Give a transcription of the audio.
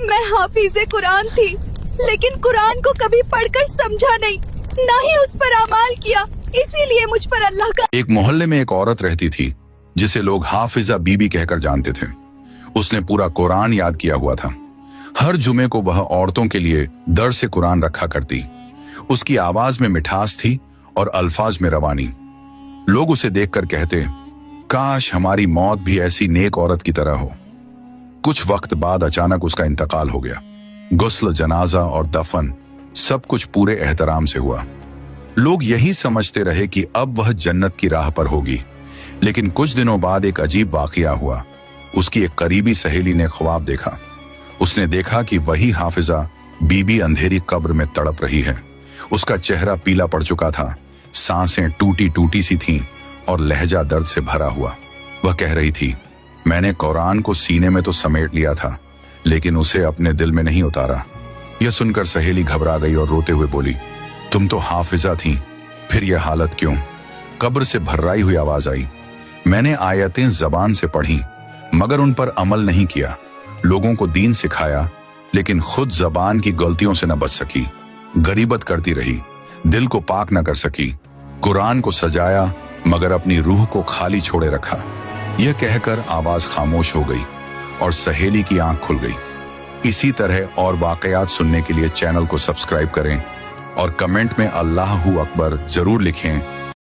मैं हाफिज़े कुरान थी, लेकिन कुरान को कभी पढ़कर समझा नहीं, ना ही उस पर अमल किया, इसीलिए मुझ पर अल्लाह का। एक मोहल्ले में एक औरत रहती थी जिसे लोग हाफिजा बीबी कहकर जानते थे। उसने पूरा कुरान याद किया हुआ था। हर जुमे को वह औरतों के लिए दर्स कुरान रखा करती। उसकी आवाज में मिठास थी और अल्फाज में रवानी। लोग उसे देखकर कहते, काश हमारी मौत भी ऐसी नेक औरत की तरह हो। कुछ वक्त बाद अचानक उसका इंतकाल हो गया। गुस्ल, जनाजा और दफन सब कुछ पूरे एहतराम से हुआ। लोग यही समझते रहे कि अब वह जन्नत की राह पर होगी। लेकिन कुछ दिनों बाद एक अजीब वाकया हुआ। उसकी एक करीबी सहेली ने ख्वाब देखा। उसने देखा कि वही हाफिजा बीबी अंधेरी कब्र में तड़प रही है। उसका चेहरा पीला पड़ चुका था, सांसें टूटी टूटी सी थीं और लहजा दर्द से भरा हुआ। वह कह रही थी, मैंने कुरान को सीने में तो समेट लिया था, लेकिन उसे अपने दिल में नहीं उतारा। यह सुनकर सहेली घबरा गई और रोते हुए बोली, तुम तो हाफिजा थी, फिर यह हालत क्यों? कब्र से भर्राई हुई आवाज आई, मैंने आयतें जबान से पढ़ी मगर उन पर अमल नहीं किया। लोगों को दीन सिखाया लेकिन खुद जबान की गलतियों से न बच सकी। गरीबत करती रही, दिल को पाक न कर सकी। कुरान को सजाया मगर अपनी रूह को खाली छोड़े रखा। यह कहकर आवाज खामोश हो गई और सहेली की आंख खुल गई। इसी तरह और वाकयात सुनने के लिए चैनल को सब्सक्राइब करें और कमेंट में अल्लाहू अकबर जरूर लिखें।